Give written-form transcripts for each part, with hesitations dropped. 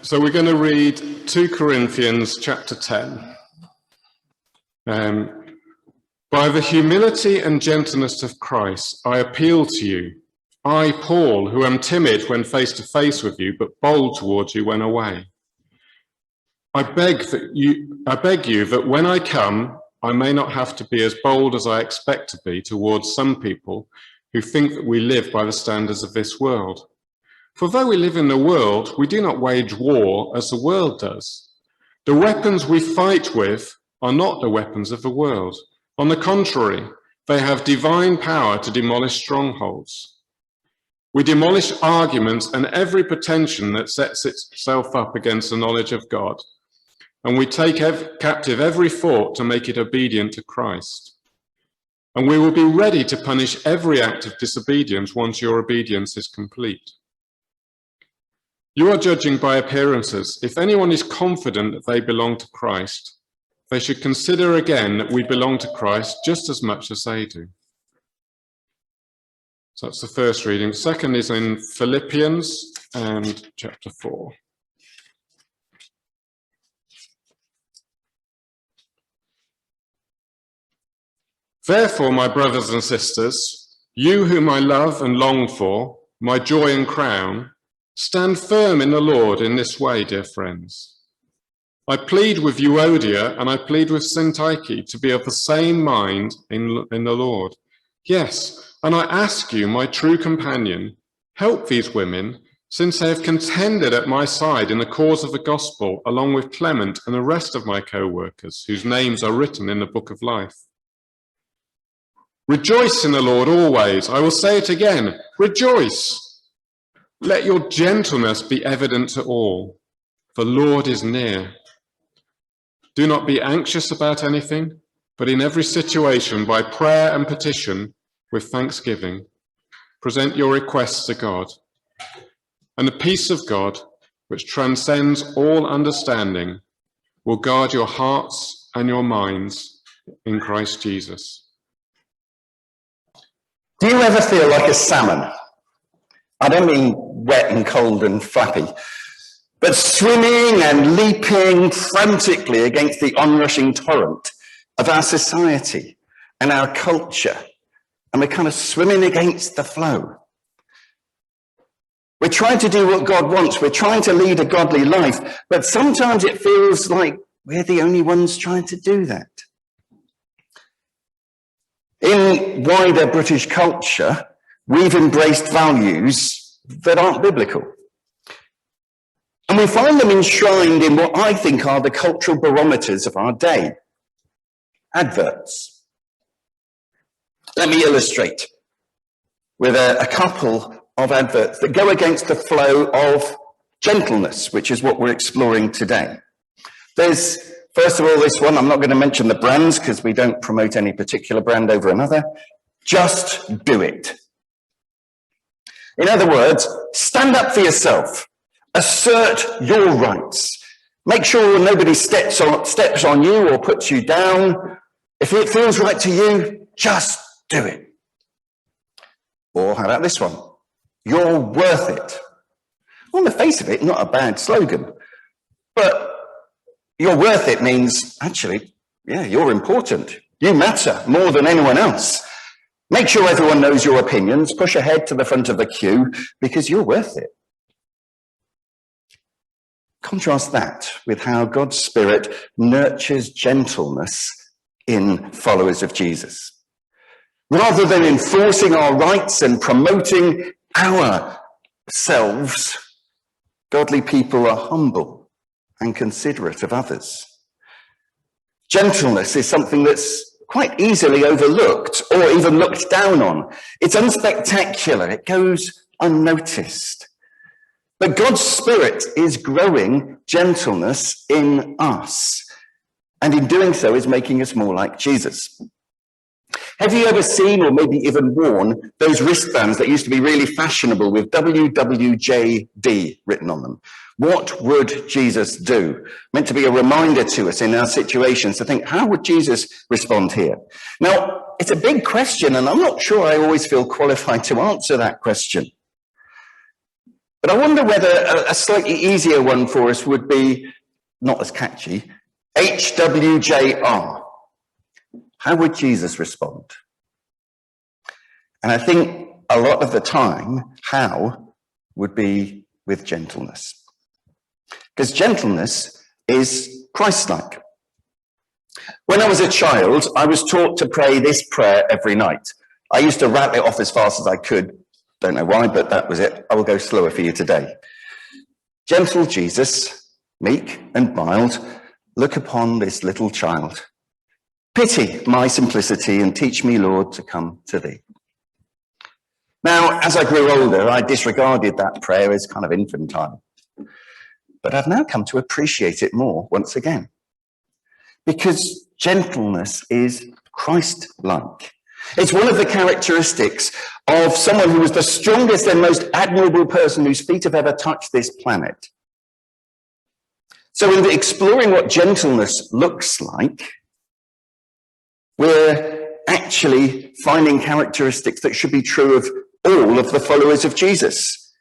So we're going to read 2 Corinthians chapter 10. By the humility and gentleness of Christ, I appeal to you. I, Paul, who am timid when face to face with you, but bold towards you when away. I beg you that when I come, I may not have to be as bold as I expect to be towards some people who think that we live by the standards of this world. For though we live in the world, we do not wage war as the world does. The weapons we fight with are not the weapons of the world. On the contrary, they have divine power to demolish strongholds. We demolish arguments and every pretension that sets itself up against the knowledge of God, and we take captive every thought to make it obedient to Christ. And we will be ready to punish every act of disobedience once your obedience is complete. You are judging by appearances. If anyone is confident that they belong to Christ, they should consider again that we belong to Christ just as much as they do. So that's the first reading. The second is in Philippians and chapter 4. Therefore, my brothers and sisters, you whom I love and long for, my joy and crown, stand firm in the Lord in this way, dear friends. I plead with Euodia and I plead with Syntyche to be of the same mind in the Lord. Yes, and I ask you, my true companion, help these women, since they have contended at my side in the cause of the gospel, along with Clement and the rest of my co-workers, whose names are written in the book of life. Rejoice in the Lord always. I will say it again, rejoice. Let your gentleness be evident to all. The Lord is near. Do not be anxious about anything, but in every situation, by prayer and petition, with thanksgiving, present your requests to God. And the peace of God, which transcends all understanding, will guard your hearts and your minds in Christ Jesus. Do you ever feel like a salmon? I don't mean wet and cold and flappy, but swimming and leaping frantically against the onrushing torrent of our society and our culture. And we're kind of swimming against the flow. We're trying to do what God wants. We're trying to lead a godly life, but sometimes it feels like we're the only ones trying to do that. In wider British culture, we've embraced values that aren't biblical. And we find them enshrined in what I think are the cultural barometers of our day. Adverts. Let me illustrate with a couple of adverts that go against the flow of gentleness, which is what we're exploring today. There's, first of all, this one. I'm not going to mention the brands because we don't promote any particular brand over another. Just do it. In other words, stand up for yourself. Assert your rights. Make sure nobody steps on you or puts you down. If it feels right to you, just do it. Or how about this one? You're worth it. On the face of it, not a bad slogan. But you're worth it means, actually, yeah, you're important. You matter more than anyone else. Make sure everyone knows your opinions. Push ahead to the front of the queue because you're worth it. Contrast that with how God's Spirit nurtures gentleness in followers of Jesus. Rather than enforcing our rights and promoting ourselves, godly people are humble and considerate of others. Gentleness is something that's quite easily overlooked or even looked down on. It's unspectacular. It goes unnoticed. But God's Spirit is growing gentleness in us, and in doing so is making us more like Jesus. Have you ever seen or maybe even worn those wristbands that used to be really fashionable with WWJD written on them? What would Jesus do? Meant to be a reminder to us in our situations to think, how would Jesus respond here? Now, it's a big question, and I'm not sure I always feel qualified to answer that question. But I wonder whether a slightly easier one for us would be, not as catchy, HWJR. How would Jesus respond? And I think a lot of the time, how would be with gentleness. Because gentleness is Christ-like. When I was a child, I was taught to pray this prayer every night. I used to rattle it off as fast as I could. Don't know why, but that was it. I will go slower for you today. Gentle Jesus, meek and mild, look upon this little child. Pity my simplicity and teach me, Lord, to come to thee. Now, as I grew older, I disregarded that prayer as kind of infantile. But I've now come to appreciate it more once again. Because gentleness is Christ-like. It's one of the characteristics of someone who was the strongest and most admirable person whose feet have ever touched this planet. So in exploring what gentleness looks like, we're actually finding characteristics that should be true of all of the followers of Jesus.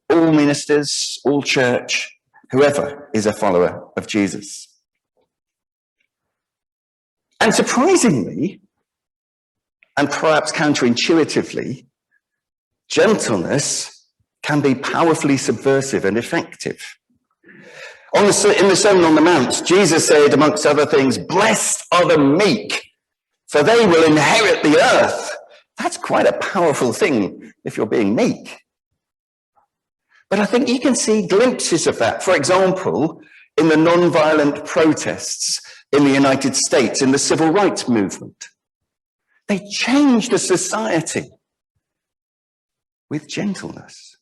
All ministers, all church, whoever is a follower of Jesus. And surprisingly, and perhaps counterintuitively, gentleness can be powerfully subversive and effective. In the Sermon on the Mount, Jesus said, amongst other things, "Blessed are the meek, for they will inherit the earth." That's quite a powerful thing if you're being meek. But I think you can see glimpses of that. For example, in the non-violent protests in the United States, in the civil rights movement. They changed a society with gentleness.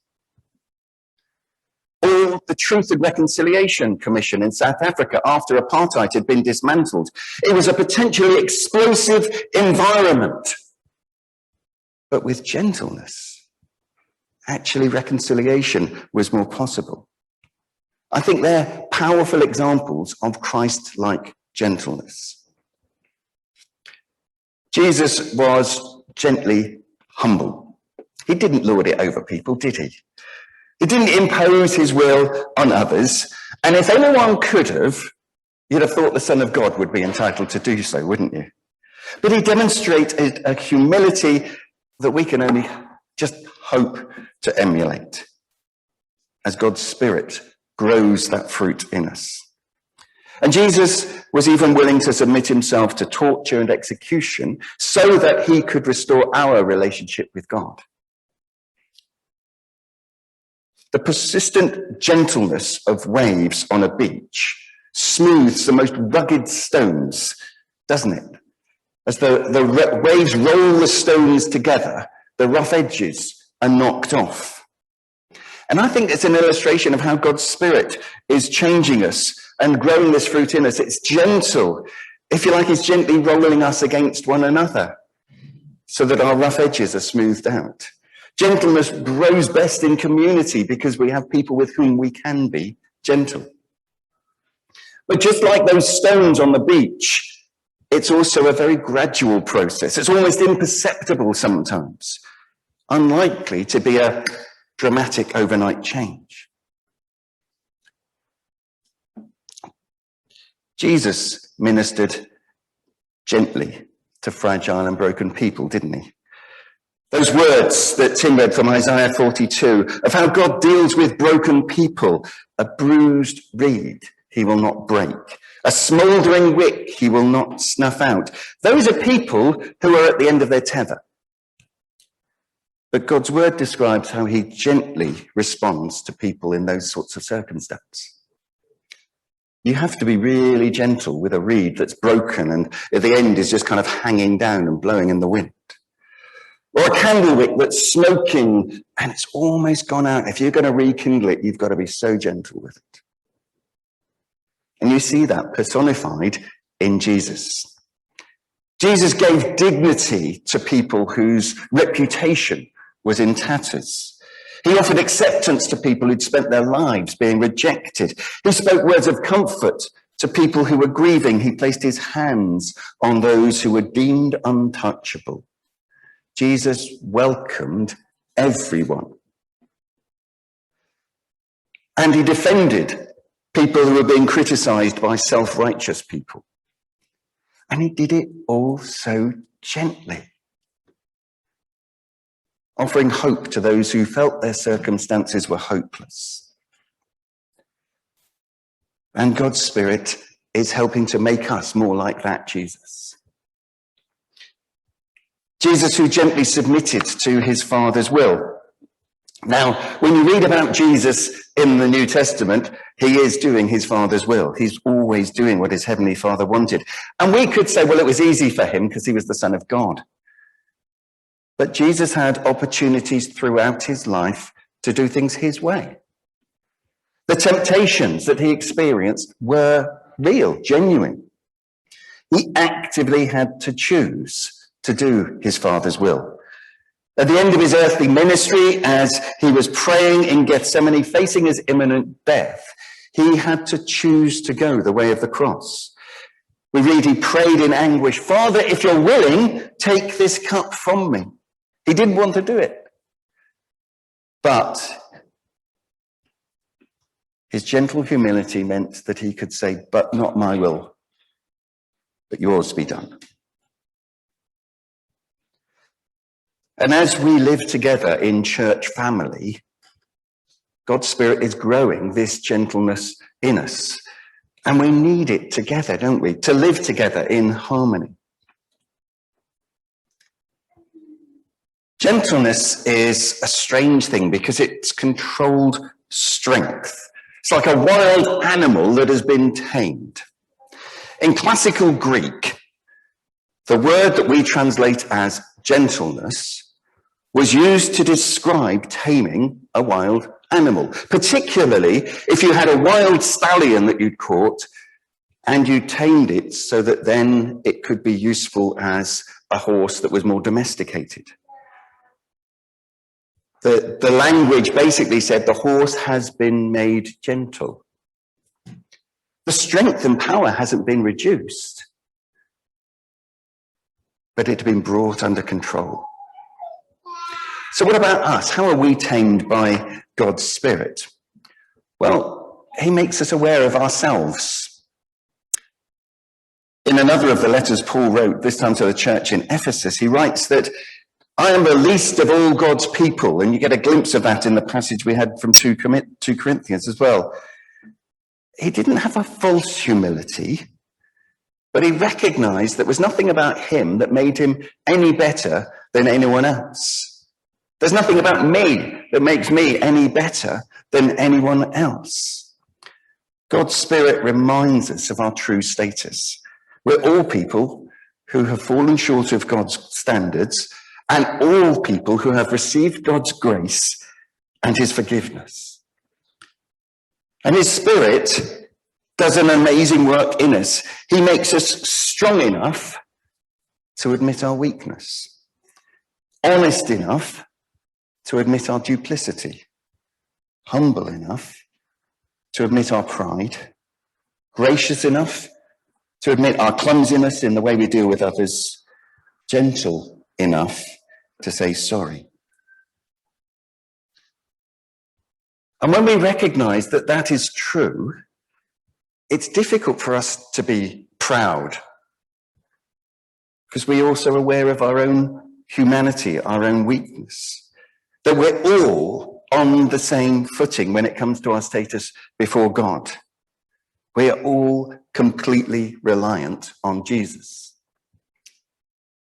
Or the Truth and Reconciliation Commission in South Africa after apartheid had been dismantled. It was a potentially explosive environment. But with gentleness, actually reconciliation was more possible. I think they're powerful examples of Christ-like gentleness. Jesus was gently humble. He didn't lord it over people, did he? He didn't impose his will on others. And if anyone could have, you'd have thought the Son of God would be entitled to do so, wouldn't you? But he demonstrated a humility that we can only just hope to emulate as God's Spirit grows that fruit in us. And Jesus was even willing to submit himself to torture and execution so that he could restore our relationship with God. The persistent gentleness of waves on a beach smooths the most rugged stones, doesn't it? As the waves roll the stones together, the rough edges are knocked off. And I think it's an illustration of how God's Spirit is changing us and growing this fruit in us. It's gentle, if you like, it's gently rolling us against one another so that our rough edges are smoothed out. Gentleness grows best in community because we have people with whom we can be gentle. But just like those stones on the beach, it's also a very gradual process. It's almost imperceptible sometimes, unlikely to be a dramatic overnight change. Jesus ministered gently to fragile and broken people, didn't he? Those words that Tim read from Isaiah 42 of how God deals with broken people, a bruised reed he will not break, a smouldering wick he will not snuff out. Those are people who are at the end of their tether. But God's word describes how he gently responds to people in those sorts of circumstances. You have to be really gentle with a reed that's broken and at the end is just kind of hanging down and blowing in the wind. Or a candle wick that's smoking and it's almost gone out. If you're going to rekindle it, you've got to be so gentle with it. And you see that personified in Jesus. Jesus gave dignity to people whose reputation was in tatters. He offered acceptance to people who'd spent their lives being rejected. He spoke words of comfort to people who were grieving. He placed his hands on those who were deemed untouchable. Jesus welcomed everyone. And he defended people who were being criticized by self-righteous people. And he did it all so gently, offering hope to those who felt their circumstances were hopeless. And God's Spirit is helping to make us more like that Jesus. Jesus who gently submitted to his Father's will. Now, when you read about Jesus in the New Testament, he is doing his Father's will. He's always doing what his Heavenly Father wanted. And we could say, well, it was easy for him because he was the Son of God. But Jesus had opportunities throughout his life to do things his way. The temptations that he experienced were real, genuine. He actively had to choose to do his Father's will. At the end of his earthly ministry, as he was praying in Gethsemane, facing his imminent death, he had to choose to go the way of the cross. We read he prayed in anguish, "Father, if you're willing, take this cup from me." He didn't want to do it. But his gentle humility meant that he could say, "But not my will, but yours be done." And as we live together in church family, God's Spirit is growing this gentleness in us. And we need it together, don't we? To live together in harmony. Gentleness is a strange thing because it's controlled strength. It's like a wild animal that has been tamed. In classical Greek, the word that we translate as gentleness was used to describe taming a wild animal, particularly if you had a wild stallion that you'd caught and you tamed it so that then it could be useful as a horse that was more domesticated. The language basically said the horse has been made gentle. The strength and power hasn't been reduced, but it had been brought under control. So what about us? How are we tamed by God's Spirit? Well, he makes us aware of ourselves. In another of the letters Paul wrote, this time to the church in Ephesus, he writes that I am the least of all God's people. And you get a glimpse of that in the passage we had from 2 Corinthians as well. He didn't have a false humility, but he recognized there was nothing about him that made him any better than anyone else. There's nothing about me that makes me any better than anyone else. God's Spirit reminds us of our true status. We're all people who have fallen short of God's standards, and all people who have received God's grace and his forgiveness. And his Spirit does an amazing work in us. He makes us strong enough to admit our weakness, honest enough to admit our duplicity, humble enough to admit our pride, gracious enough to admit our clumsiness in the way we deal with others, gentle enough to say sorry. And when we recognize that that is true, it's difficult for us to be proud because we're also aware of our own humanity, our own weakness. That we're all on the same footing when it comes to our status before God. We are all completely reliant on Jesus.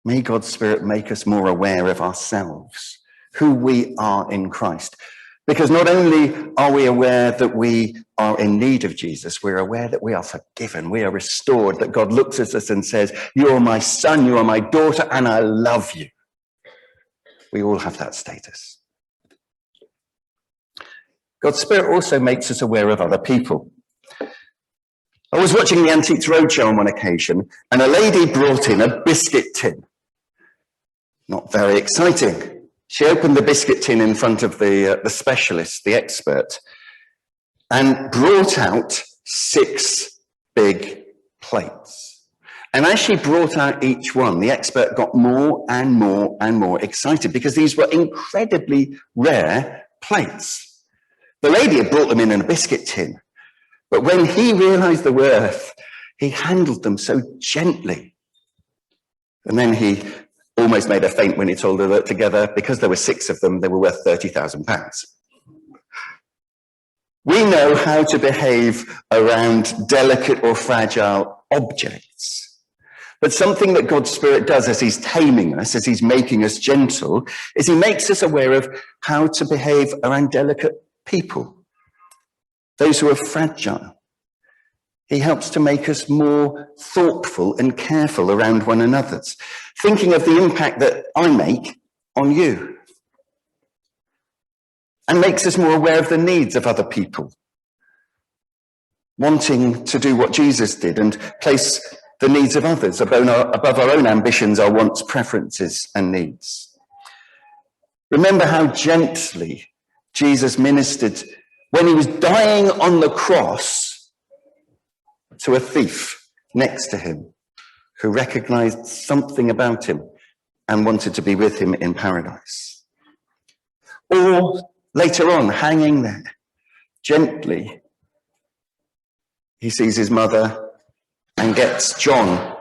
May God's Spirit make us more aware of ourselves, who we are in Christ. Because not only are we aware that we are in need of Jesus, we're aware that we are forgiven, we are restored, that God looks at us and says, "You are my son, you are my daughter, and I love you." We all have that status. God's Spirit also makes us aware of other people. I was watching the Antiques Roadshow on one occasion, and a lady brought in a biscuit tin. Not very exciting. She opened the biscuit tin in front of the specialist, the expert, and brought out 6 big plates. And as she brought out each one, the expert got more and more and more excited because these were incredibly rare plates. The lady had brought them in a biscuit tin, but when he realized the worth, he handled them so gently. And then he almost made a feint when he told her that together, because there were 6 of them, they were worth £30,000. We know how to behave around delicate or fragile objects. But something that God's Spirit does as he's taming us, as he's making us gentle, is he makes us aware of how to behave around delicate people, those who are fragile. He helps to make us more thoughtful and careful around one another, thinking of the impact that I make on you, and makes us more aware of the needs of other people, wanting to do what Jesus did and place the needs of others above our own ambitions, our wants, preferences, and needs. Remember how gently Jesus ministered when he was dying on the cross to a thief next to him who recognized something about him and wanted to be with him in paradise. Or later on, hanging there, gently, he sees his mother and gets John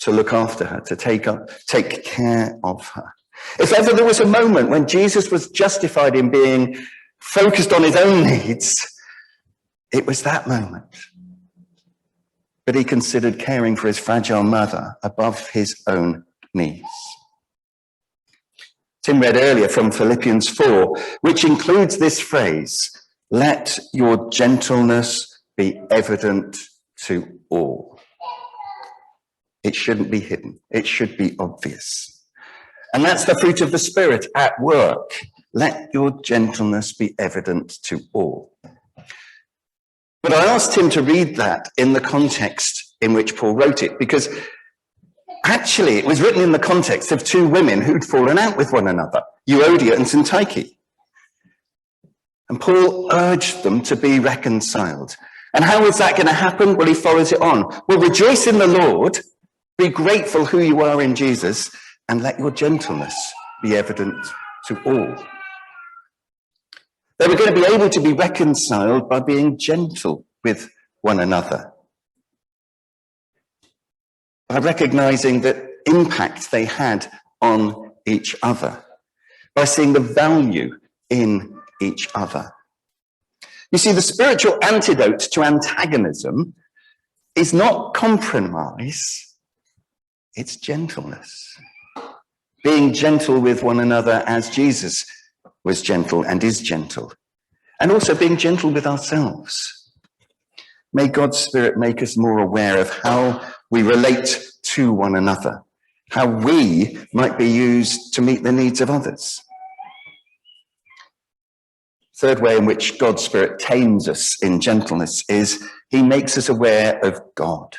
to look after her, to take care of her. If ever there was a moment when Jesus was justified in being focused on his own needs, it was that moment. But he considered caring for his fragile mother above his own needs. Tim read earlier from Philippians 4, which includes this phrase, "Let your gentleness be evident to all." It shouldn't be hidden. It should be obvious. And that's the fruit of the Spirit at work. Let your gentleness be evident to all. But I asked him to read that in the context in which Paul wrote it, because actually it was written in the context of 2 women who'd fallen out with one another, Euodia and Syntyche. And Paul urged them to be reconciled. And how is that going to happen? Well, he follows it on. Well, rejoice in the Lord, be grateful who you are in Jesus, and let your gentleness be evident to all. They were going to be able to be reconciled by being gentle with one another, by recognizing the impact they had on each other, by seeing the value in each other. You see, the spiritual antidote to antagonism is not compromise, it's gentleness. Being gentle with one another as Jesus was gentle and is gentle, and also being gentle with ourselves. May God's Spirit make us more aware of how we relate to one another, how we might be used to meet the needs of others. Third way in which God's Spirit tames us in gentleness is he makes us aware of God.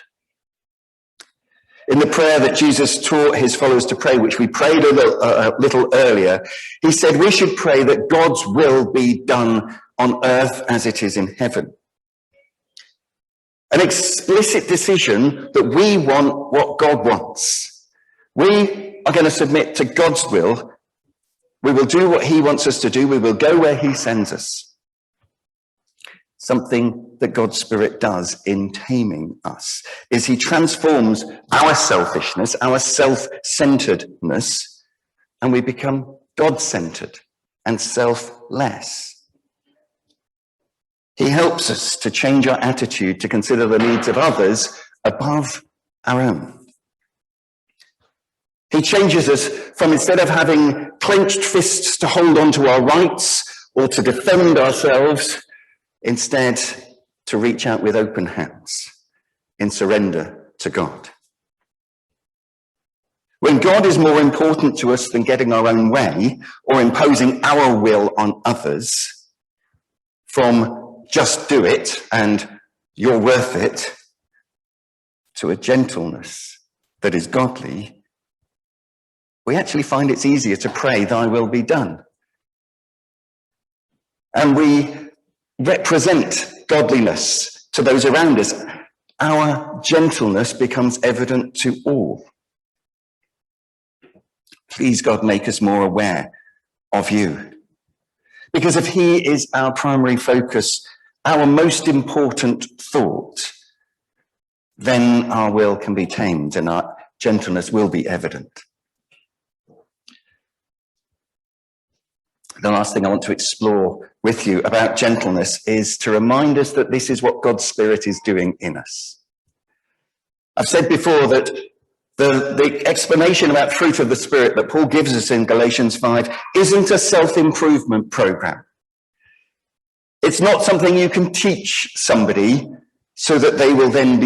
In the prayer that Jesus taught his followers to pray, which we prayed a little earlier, he said we should pray that God's will be done on earth as it is in heaven. An explicit decision that we want what God wants. We are going to submit to God's will. We will do what he wants us to do. We will go where he sends us. Something that God's Spirit does in taming us is he transforms our selfishness, our self-centeredness, and we become God-centered and selfless. He helps us to change our attitude to consider the needs of others above our own. He changes us from, instead of having clenched fists to hold on to our rights or to defend ourselves, instead to reach out with open hands in surrender to God. When God is more important to us than getting our own way or imposing our will on others, from just do it and you're worth it, to a gentleness that is godly, we actually find it's easier to pray, thy will be done. And we represent godliness to those around us. Our gentleness becomes evident to all. Please, God, make us more aware of you. Because if he is our primary focus, our most important thought, then our will can be tamed and our gentleness will be evident. The last thing I want to explore with you about gentleness is to remind us that this is what God's Spirit is doing in us. I've said before that the explanation about fruit of the Spirit that Paul gives us in Galatians 5 isn't a self-improvement program. It's not something you can teach somebody so that they will then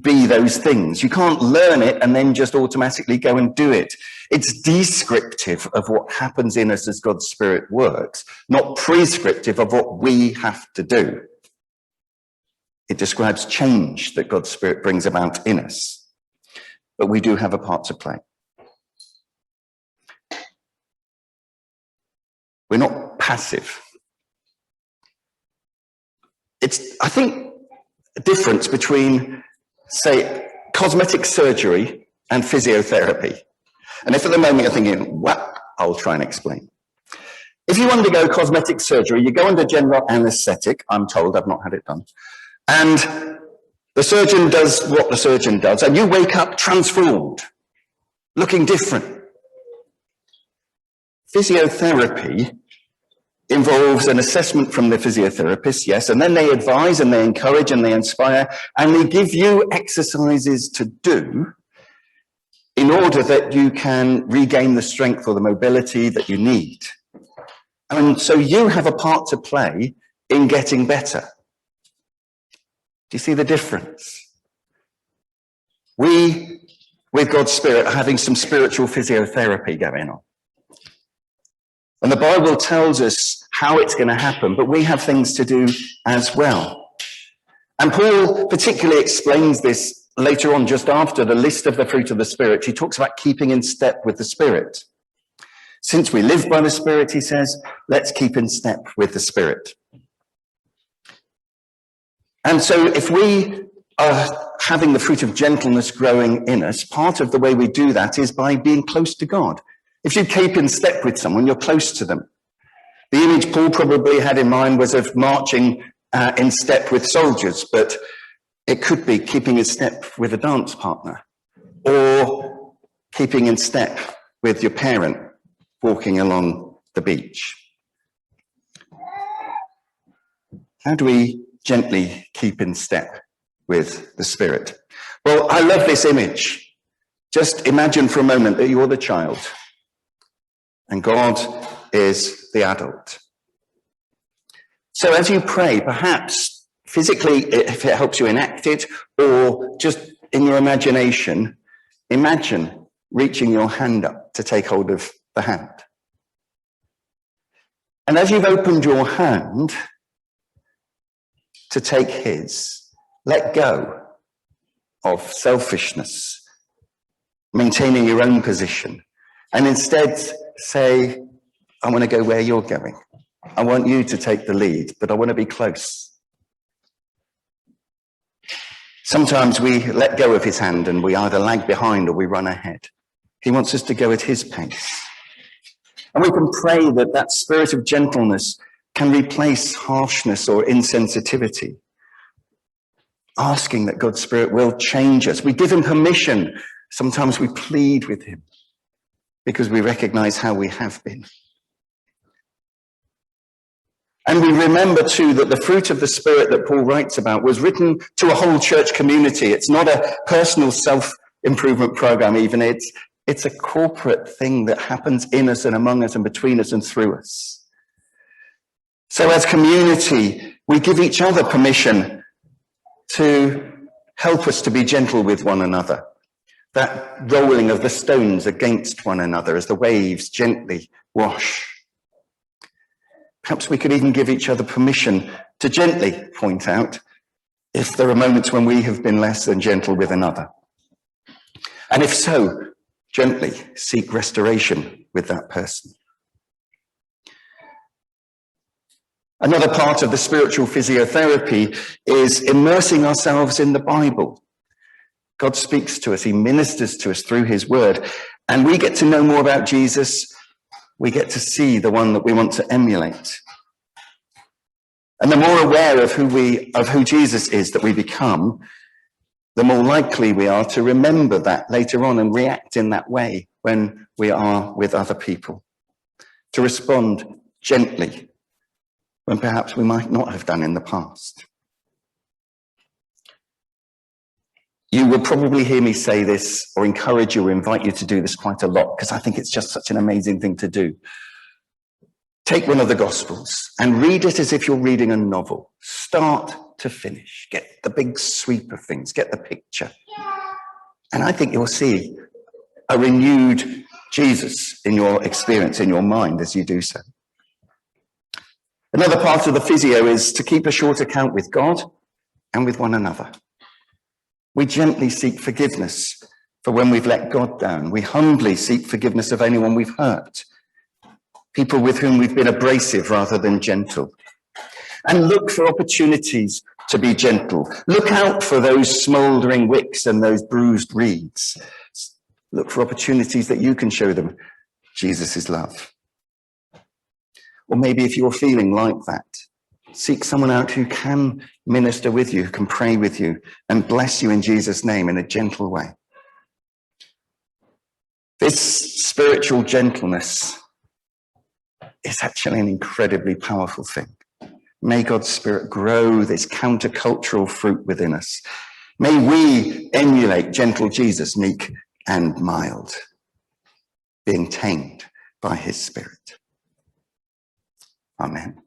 be those things. You can't learn it and then just automatically go and do it. It's descriptive of what happens in us as God's Spirit works, not prescriptive of what we have to do. It describes change that God's Spirit brings about in us. But we do have a part to play. We're not passive. It's, I think, a difference between, say, cosmetic surgery and physiotherapy. And if at the moment you're thinking, well, I'll try and explain. If you undergo cosmetic surgery, you go under general anaesthetic, I'm told, I've not had it done, and the surgeon does what the surgeon does, and you wake up transformed, looking different. Physiotherapy involves an assessment from the physiotherapist, yes, and then they advise and they encourage and they inspire and they give you exercises to do in order that you can regain the strength or the mobility that you need. And so you have a part to play in getting better. Do you see the difference? We, with God's Spirit, are having some spiritual physiotherapy going on. And the Bible tells us how it's going to happen, but we have things to do as well. And Paul particularly explains this later on, just after the list of the fruit of the Spirit. He talks about keeping in step with the Spirit. Since we live by the Spirit, he says, let's keep in step with the Spirit. And so if we are having the fruit of gentleness growing in us, part of the way we do that is by being close to God. If you keep in step with someone, you're close to them. The image Paul probably had in mind was of marching in step with soldiers, but it could be keeping in step with a dance partner or keeping in step with your parent walking along the beach. How do we gently keep in step with the Spirit? Well, I love this image. Just imagine for a moment that you're the child and God is the adult. So as you pray, perhaps physically, if it helps you enact it, or just in your imagination, imagine reaching your hand up to take hold of the hand. And as you've opened your hand to take his, let go of selfishness, maintaining your own position, and instead say, I want to go where you're going. I want you to take the lead, but I want to be close. Sometimes we let go of his hand and we either lag behind or we run ahead. He wants us to go at his pace. And we can pray that that spirit of gentleness can replace harshness or insensitivity. Asking that God's Spirit will change us. We give him permission. Sometimes we plead with him because we recognize how we have been. And we remember too that the fruit of the Spirit that Paul writes about was written to a whole church community. It's not a personal self-improvement program even. It's a corporate thing that happens in us and among us and between us and through us. So as community, we give each other permission to help us to be gentle with one another. That rolling of the stones against one another as the waves gently wash. Perhaps we could even give each other permission to gently point out if there are moments when we have been less than gentle with another. And if so, gently seek restoration with that person. Another part of the spiritual physiotherapy is immersing ourselves in the Bible. God speaks to us, he ministers to us through his word, and we get to know more about Jesus. We get to see the one that we want to emulate. And the more aware of who Jesus is that we become, the more likely we are to remember that later on and react in that way when we are with other people. To respond gently when perhaps we might not have done in the past. You will probably hear me say this or encourage you or invite you to do this quite a lot because I think it's just such an amazing thing to do. Take one of the Gospels and read it as if you're reading a novel, start to finish. Get the big sweep of things, get the picture. And I think you'll see a renewed Jesus in your experience, in your mind as you do so. Another part of the physio is to keep a short account with God and with one another. We gently seek forgiveness for when we've let God down. We humbly seek forgiveness of anyone we've hurt, people with whom we've been abrasive rather than gentle. And look for opportunities to be gentle. Look out for those smouldering wicks and those bruised reeds. Look for opportunities that you can show them Jesus' love. Or maybe if you're feeling like that, seek someone out who can minister with you, who can pray with you and bless you in Jesus' name in a gentle way. This spiritual gentleness is actually an incredibly powerful thing. May God's Spirit grow this countercultural fruit within us. May we emulate gentle Jesus, meek and mild, being tamed by his Spirit. Amen.